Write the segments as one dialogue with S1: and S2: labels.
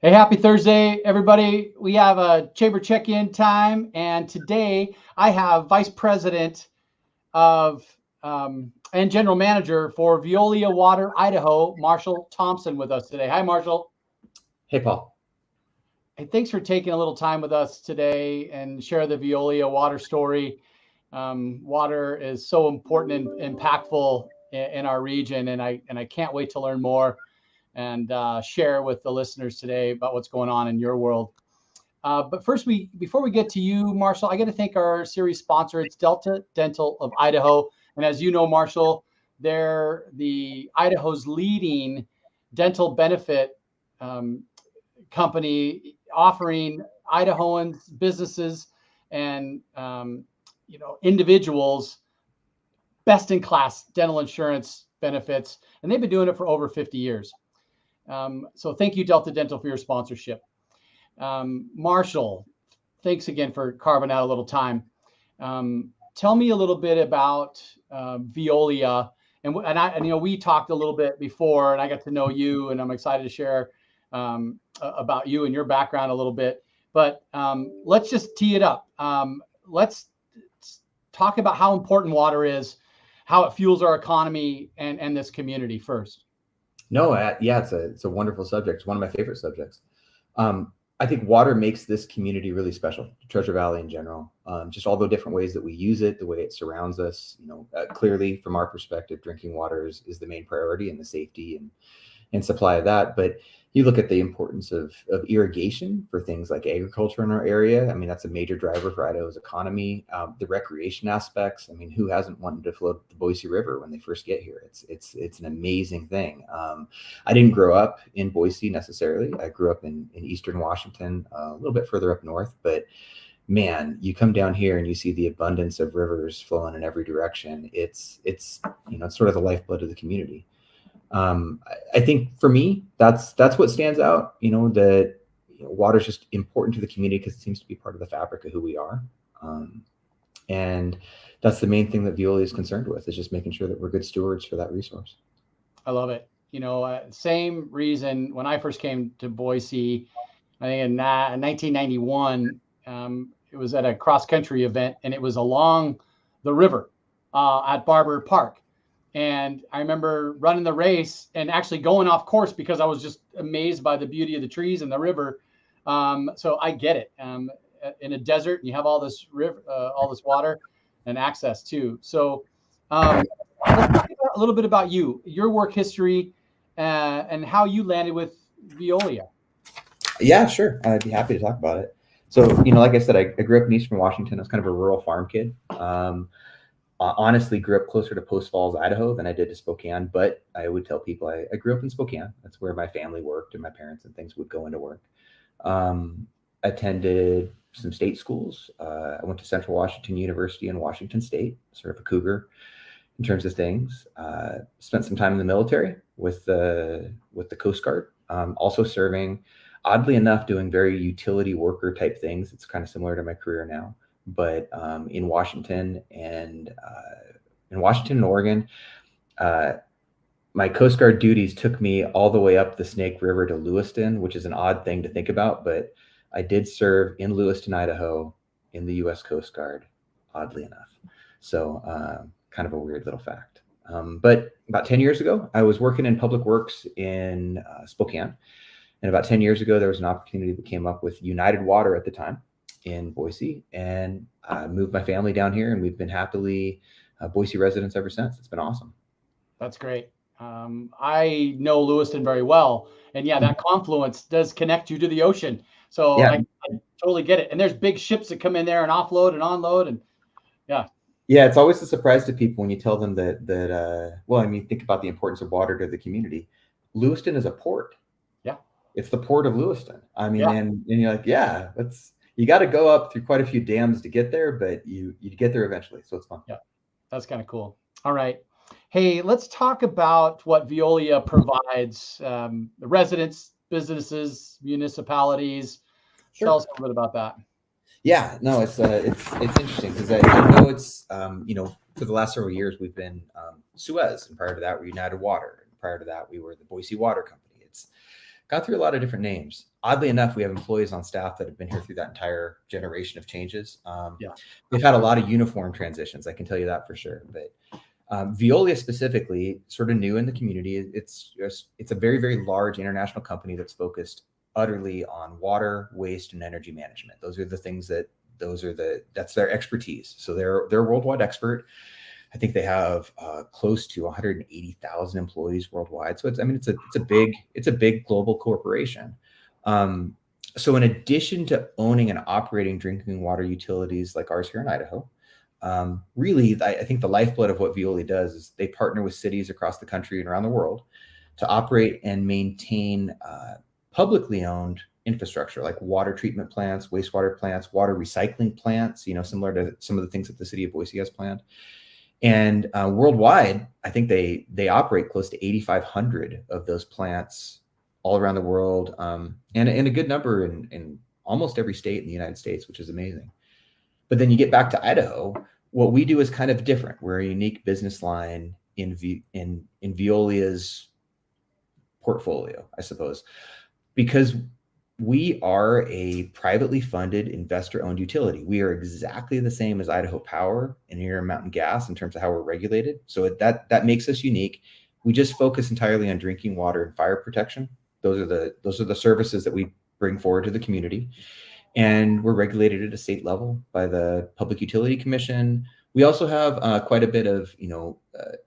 S1: Hey, happy Thursday, everybody. We have a chamber check-in time, and today I have Vice President of and General Manager for Veolia Water Idaho, Marshall Thompson, with us today. Hi, Marshall.
S2: Hey, Paul.
S1: Hey, thanks for taking a little time with us today and share the Veolia water story. Water is so important and impactful in our region, and I can't wait to learn more and share with the listeners today about what's going on in your world. But first, before we get to you, Marshall, I got to thank our series sponsor. It's Delta Dental of Idaho, and as you know, Marshall, they're the Idaho's leading dental benefit um, company, offering Idahoans, businesses, and individuals best in class dental insurance benefits, and they've been doing it for over 50 years. So thank you, Delta Dental, for your sponsorship. Marshall, thanks again for carving out a little time. Tell me a little bit about Veolia, and we talked a little bit before, and I got to know you, and I'm excited to share about you and your background a little bit. But let's just tee it up. Let's talk about how important water is, how it fuels our economy and this community first.
S2: No, yeah, it's a wonderful subject. It's one of my favorite subjects. I think water makes this community really special, Treasure Valley in general. Just all the different ways that we use it, the way it surrounds us. Clearly from our perspective, drinking water is the main priority, and the safety and supply of that. But you look at the importance of irrigation for things like agriculture in our area. I mean, that's a major driver for Idaho's economy. The recreation aspects. I mean, who hasn't wanted to float the Boise River when they first get here? It's an amazing thing. I didn't grow up in Boise necessarily. I grew up in Eastern Washington, a little bit further up north. But man, you come down here and you see the abundance of rivers flowing in every direction. It's sort of the lifeblood of the community. I think for me, that's what stands out. That water is just important to the community because it seems to be part of the fabric of who we are, and that's the main thing that Veolia is concerned with, is just making sure that we're good stewards for that resource.
S1: I love it. Same reason when I first came to Boise, I think in 1991, it was at a cross country event, and it was along the river at Barber Park. And I remember running the race and actually going off course because I was just amazed by the beauty of the trees and the river. So I get it. In a desert, and you have all this river, all this water, and access too. So let's talk a little bit about you, your work history, and how you landed with Veolia.
S2: Yeah, sure. I'd be happy to talk about it. So, like I said, I grew up in Eastern Washington. I was kind of a rural farm kid. Honestly, grew up closer to Post Falls, Idaho than I did to Spokane, but I would tell people I grew up in Spokane. That's where my family worked, and my parents and things would go into work. Attended some state schools. I went to Central Washington University in Washington State, sort of a cougar in terms of things. Spent some time in the military with the Coast Guard, also serving, oddly enough, doing very utility worker type things. It's kind of similar to my career now, but in Washington and Oregon. My Coast Guard duties took me all the way up the Snake River to Lewiston, which is an odd thing to think about, but I did serve in Lewiston, Idaho, in the U.S. Coast Guard, oddly enough. So kind of a weird little fact. But about 10 years ago, I was working in public works in Spokane. And about 10 years ago, there was an opportunity that came up with United Water at the time in Boise, and I moved my family down here, and we've been happily Boise residents ever since. It's been awesome.
S1: That's great. I know Lewiston very well, and yeah, that confluence does connect you to the ocean. So
S2: Yeah.
S1: I totally get it. And there's big ships that come in there and offload and unload, and yeah.
S2: Yeah, it's always a surprise to people when you tell them that well, I mean, think about the importance of water to the community. Lewiston is a port.
S1: Yeah.
S2: It's the port of Lewiston. I mean,
S1: Yeah.
S2: and you're like, yeah, you got to go up through quite a few dams to get there, but you get there eventually. So it's fun.
S1: Yeah. That's kind of cool. All right. Hey, let's talk about what Veolia provides the residents, businesses, municipalities.
S2: Sure.
S1: Tell us a little bit about that.
S2: Yeah, no, it's interesting because I know it's for the last several years we've been Suez, and prior to that we're United Water, and prior to that we were the Boise Water Company. It's got through a lot of different names. Oddly enough, we have employees on staff that have been here through that entire generation of changes.
S1: Yeah.
S2: They've had a lot of uniform transitions, I can tell you that for sure. But Veolia specifically, sort of new in the community, it's a very, very large international company that's focused utterly on water, waste, and energy management. Those are the things that's their expertise. So they're a worldwide expert. I think they have close to 180,000 employees worldwide. So it's a big global corporation. So in addition to owning and operating drinking water utilities like ours here in Idaho, really, I think the lifeblood of what Veolia does is they partner with cities across the country and around the world to operate and maintain publicly owned infrastructure like water treatment plants, wastewater plants, water recycling plants, similar to some of the things that the city of Boise has planned. And worldwide, I think they operate close to 8,500 of those plants all around the world, and a good number in almost every state in the United States, which is amazing. But then you get back to Idaho, what we do is kind of different. We're a unique business line in Veolia's portfolio, I suppose, because we are a privately funded, investor-owned utility. We are exactly the same as Idaho Power and Intermountain Mountain Gas in terms of how we're regulated. So that makes us unique. We just focus entirely on drinking water and fire protection. Those are the services that we bring forward to the community. And we're regulated at a state level by the Public Utility Commission. We also have quite a bit of,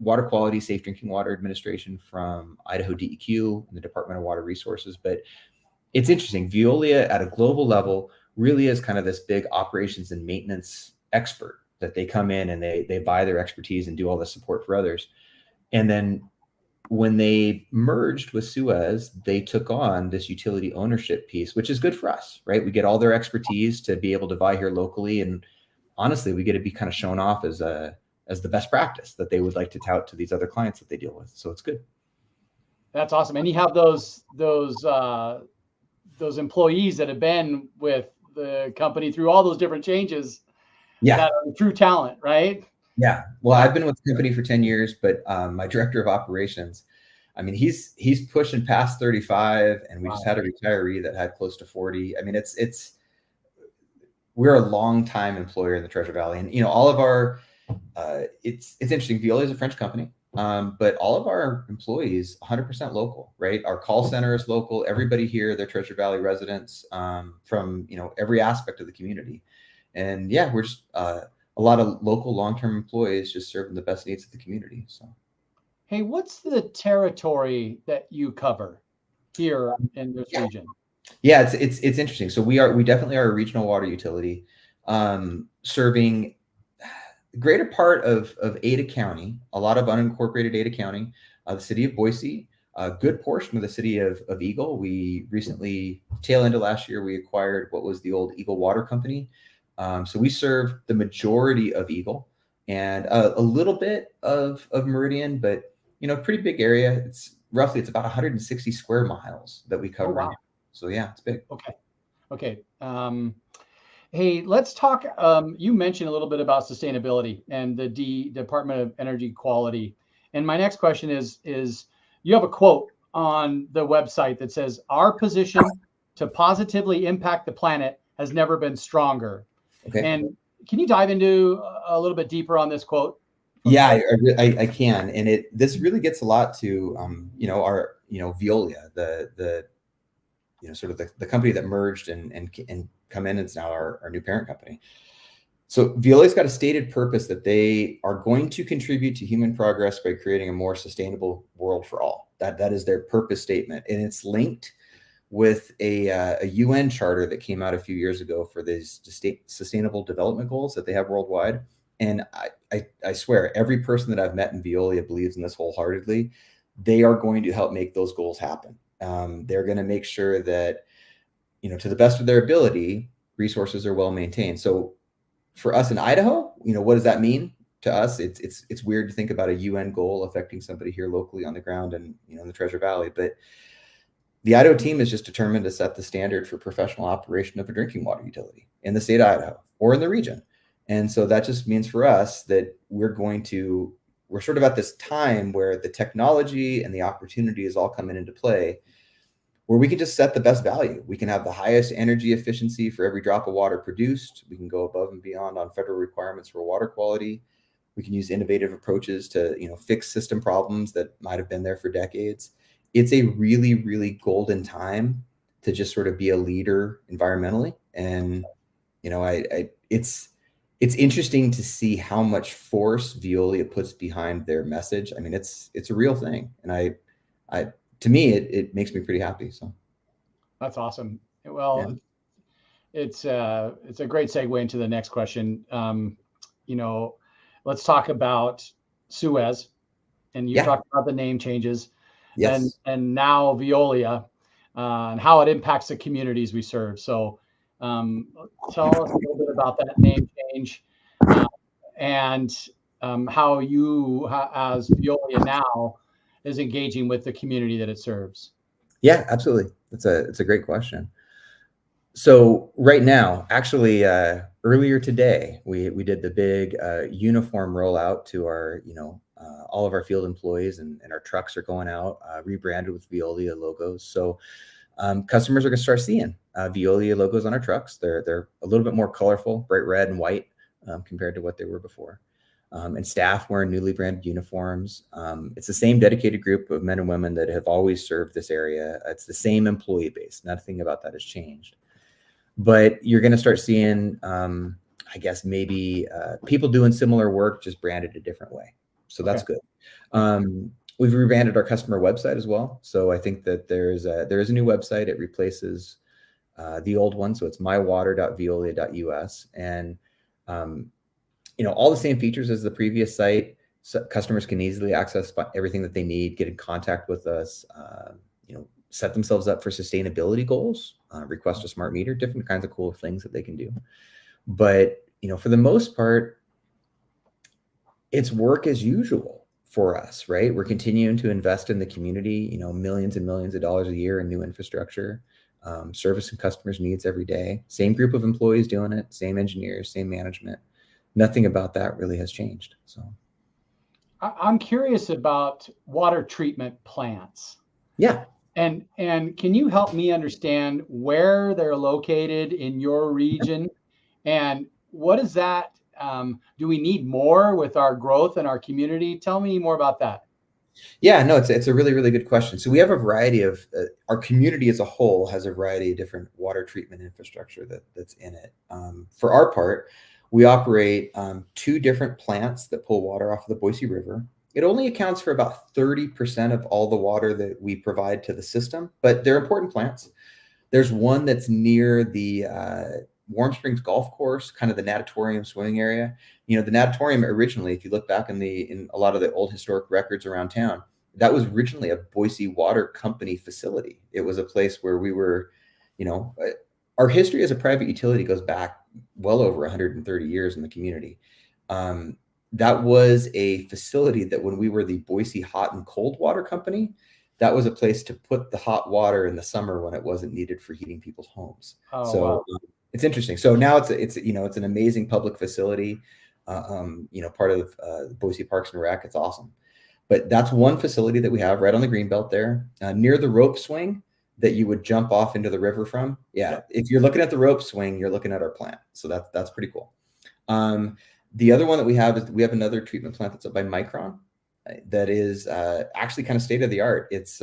S2: water quality, safe drinking water administration from Idaho DEQ and the Department of Water Resources. But it's interesting. Veolia at a global level really is kind of this big operations and maintenance expert that they come in and they buy their expertise and do all the support for others. And then when they merged with Suez, they took on this utility ownership piece, which is good for us, right? We get all their expertise to be able to buy here locally. And honestly, we get to be kind of shown off as the best practice that they would like to tout to these other clients that they deal with. So it's good.
S1: That's awesome. And you have those employees that have been with the company through all those different changes.
S2: Yeah.
S1: That are true talent, right?
S2: Yeah. Well, I've been with the company for 10 years, but my director of operations, I mean, he's pushing past 35, and we just had a retiree that had close to 40. I mean, we're a long time employer in the Treasure Valley, and all of our it's interesting. Veolia is a French company. But all of our employees, 100% local, right? Our call center is local. Everybody here, they're Treasure Valley residents from, every aspect of the community. And yeah, we're just a lot of local long-term employees just serving the best needs of the community. So,
S1: hey, what's the territory that you cover here in this region?
S2: Yeah, it's interesting. So we definitely are a regional water utility, serving the greater part of Ada County, a lot of unincorporated Ada County, the city of Boise, a good portion of the city of Eagle. We recently, tail end of last year, we acquired what was the old Eagle Water Company. So we serve the majority of Eagle and a little bit of Meridian, but pretty big area. It's about 160 square miles that we cover.
S1: Oh, wow.
S2: So yeah, it's big.
S1: Okay. Hey, let's talk. You mentioned a little bit about sustainability and the Department of Energy Quality. And my next question is you have a quote on the website that says, "Our position to positively impact the planet has never been stronger."
S2: Okay.
S1: And can you dive into a little bit deeper on this quote?
S2: Yeah, I can. And this really gets a lot to, our, Veolia, the sort of the company that merged and come in. It's now our new parent company. So Veolia's got a stated purpose that they are going to contribute to human progress by creating a more sustainable world for all. That is their purpose statement. And it's linked with a UN charter that came out a few years ago for these sustainable development goals that they have worldwide. And I swear, every person that I've met in Veolia believes in this wholeheartedly. They are going to help make those goals happen. They're going to make sure that, to the best of their ability, resources are well maintained. So for us in Idaho, what does that mean to us? It's weird to think about a UN goal affecting somebody here locally on the ground and, in the Treasure Valley. But the Idaho team is just determined to set the standard for professional operation of a drinking water utility in the state of Idaho or in the region. And so that just means for us that we're sort of at this time where the technology and the opportunity is all coming into play, where we can just set the best value. We can have the highest energy efficiency for every drop of water produced. We can go above and beyond on federal requirements for water quality. We can use innovative approaches to, fix system problems that might have been there for decades. It's a really, really golden time to just sort of be a leader environmentally. And, it's interesting to see how much force Veolia puts behind their message. I mean, it's a real thing. And to me, it makes me pretty happy. So
S1: That's awesome.
S2: yeah.
S1: Well, it's a great segue into the next question. Let's talk about Suez, and you talked about the name changes,
S2: Yes.
S1: and now Veolia, and how it impacts the communities we serve. So, tell us a little bit about that name change, and how you, as Veolia now, is engaging with the community that it serves.
S2: Yeah, absolutely. It's a great question. So right now, actually, earlier today, we did the big uniform rollout to our, all of our field employees, and our trucks are going out rebranded with Veolia logos. So customers are going to start seeing Veolia logos on our trucks. They're a little bit more colorful, bright red and white compared to what they were before. And staff wearing newly branded uniforms. It's the same dedicated group of men and women that have always served this area. It's the same employee base. Nothing about that has changed. But you're going to start seeing, I guess, maybe people doing similar work, just branded a different way. So that's good. We've rebranded our customer website as well. So I think that there is a new website. It replaces the old one. So it's mywater.veolia.us. And, all the same features as the previous site. So customers can easily access everything that they need, get in contact with us, set themselves up for sustainability goals, request a smart meter, different kinds of cool things that they can do. But, for the most part, it's work as usual for us, right? We're continuing to invest in the community, millions and millions of dollars a year in new infrastructure, servicing customers' needs every day. Same group of employees doing it, same engineers, same management. Nothing about that really has changed. So
S1: I'm curious about water treatment plants.
S2: Yeah.
S1: And can you help me understand where they're located in your region, and what is that? Do we need more with our growth in our community? Tell me more about that.
S2: Yeah, no, it's a really, really good question. So we have a variety of our community as a whole has a variety of different water treatment infrastructure that's in it. For our part, we operate 2 different plants that pull water off of the Boise River. It only accounts for about 30% of all the water that we provide to the system, but they're important plants. There's one that's near the Warm Springs Golf Course, kind of the natatorium swimming area. The natatorium originally, if you look back in a lot of the old historic records around town, that was originally a Boise Water Company facility. It was a place where we were, our history as a private utility goes back well over 130 years in the community. That was a facility that when we were the Boise Hot and Cold Water Company, that was a place to put the hot water in the summer when it wasn't needed for heating people's homes.
S1: Oh,
S2: So
S1: wow.
S2: it's interesting. So now it's an amazing public facility, part of Boise Parks and Rec. It's awesome. But that's one facility that we have right on the greenbelt there, near the rope swing that you would jump off into the river from. Yeah, if you're looking at the rope swing, you're looking at our plant. So that's pretty cool. The other one that we have is we have another treatment plant that's up by Micron that is actually kind of state of the art. It's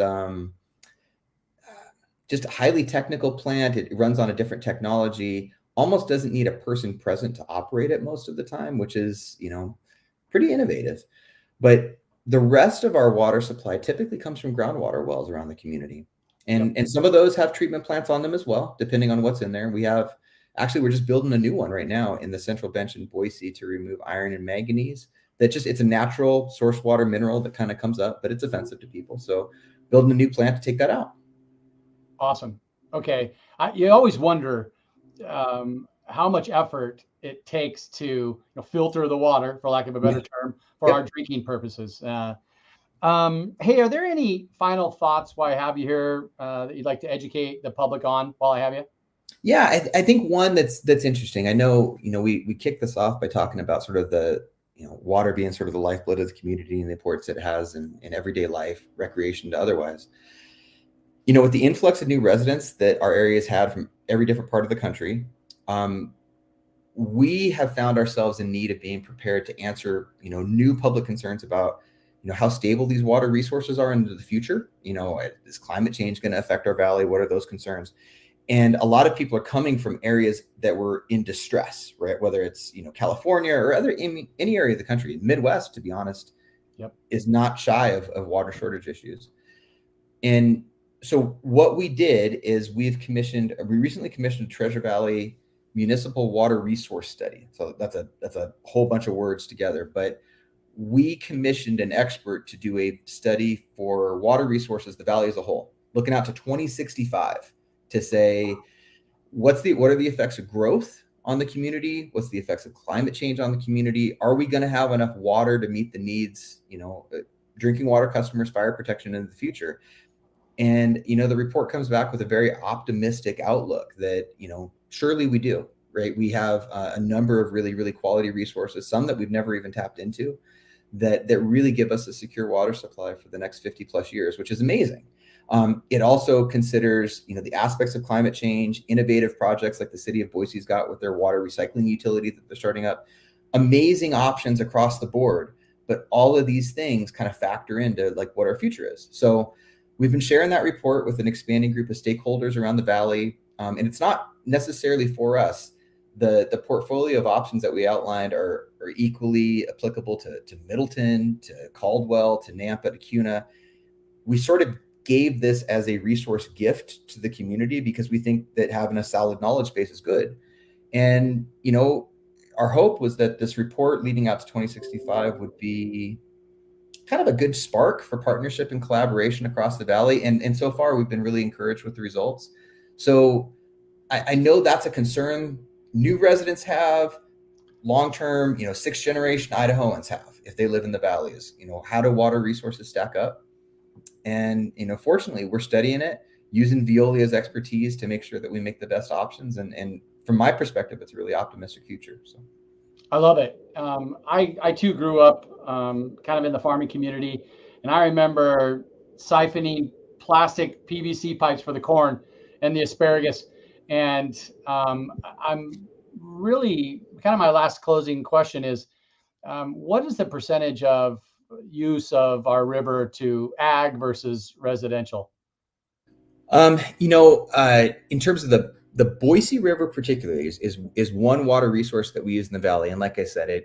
S2: just a highly technical plant. It runs on a different technology, almost doesn't need a person present to operate it most of the time, which is, pretty innovative. But the rest of our water supply typically comes from groundwater wells around the community. And some of those have treatment plants on them as well, depending on what's in there. We're just building a new one right now in the Central Bench in Boise to remove iron and manganese. It's a natural source water mineral that kind of comes up, but it's offensive to people. So building a new plant to take that out.
S1: Awesome. Okay. You always wonder how much effort it takes to filter the water, for lack of a better term, for our drinking purposes. Hey, are there any final thoughts while I have you here that you'd like to educate the public on while I have you?
S2: Yeah, I think one that's interesting. I know, we kicked this off by talking about sort of the, water being sort of the lifeblood of the community and the importance it has in everyday life, recreation to otherwise. With the influx of new residents that our areas had from every different part of the country, we have found ourselves in need of being prepared to answer, new public concerns about, how stable these water resources are into the future. Is climate change going to affect our valley? What are those concerns? And a lot of people are coming from areas that were in distress, right? Whether it's, California or any area of the country. Midwest, to be honest,
S1: Yep.
S2: is not shy of water shortage issues. And so what we did is we recently commissioned a Treasure Valley municipal water resource study. So that's a whole bunch of words together, but we commissioned an expert to do a study for water resources, the valley as a whole, looking out to 2065 to say, what are the effects of growth on the community? What's the effects of climate change on the community? Are we going to have enough water to meet the needs, drinking water customers, fire protection in the future? And, the report comes back with a very optimistic outlook that, surely we do, right? We have a number of really, really quality resources, some that we've never even tapped into, that really give us a secure water supply for the next 50 plus years, which is amazing. It also considers, the aspects of climate change, innovative projects like the city of Boise's got with their water recycling utility that they're starting up, amazing options across the board. But all of these things kind of factor into like what our future is. So we've been sharing that report with an expanding group of stakeholders around the valley. And it's not necessarily for us. The portfolio of options that we outlined are equally applicable to Middleton, to Caldwell, to Nampa, to Cuna. We sort of gave this as a resource gift to the community because we think that having a solid knowledge base is good. And, our hope was that this report leading out to 2065 would be kind of a good spark for partnership and collaboration across the valley. And so far, we've been really encouraged with the results. So I know that's a concern new residents have, long-term, sixth generation Idahoans have, if they live in the valleys. How do water resources stack up? And, fortunately, we're studying it, using Veolia's expertise to make sure that we make the best options. And from my perspective, it's a really optimistic future. So
S1: I love it. I too grew up kind of in the farming community, and I remember siphoning plastic PVC pipes for the corn and the asparagus. And I'm really kind of my last closing question is, what is the percentage of use of our river to ag versus residential?
S2: In terms of the Boise River particularly is one water resource that we use in the valley. And like I said,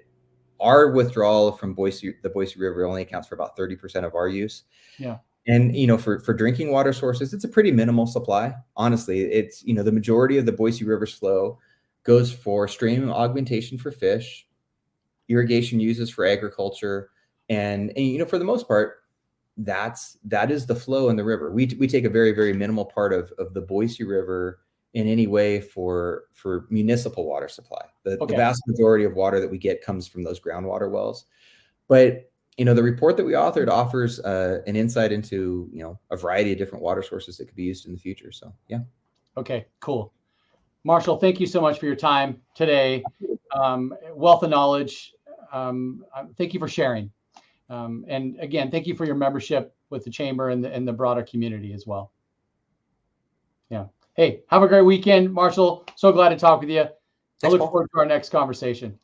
S2: our withdrawal from the Boise River only accounts for about 30% of our use.
S1: Yeah.
S2: And, for drinking water sources, it's a pretty minimal supply. Honestly, it's, the majority of the Boise River's flow goes for stream augmentation for fish, irrigation uses for agriculture. And for the most part, that is the flow in the river. We take a very, very minimal part of the Boise River in any way for municipal water supply. The vast majority of water that we get comes from those groundwater wells. But, the report that we authored offers an insight into, a variety of different water sources that could be used in the future. So, yeah.
S1: Okay, cool. Marshall, thank you so much for your time today. Wealth of knowledge. Thank you for sharing. And again, thank you for your membership with the chamber and the broader community as well. Yeah. Hey, have a great weekend, Marshall. So glad to talk with you. I look forward to our next conversation.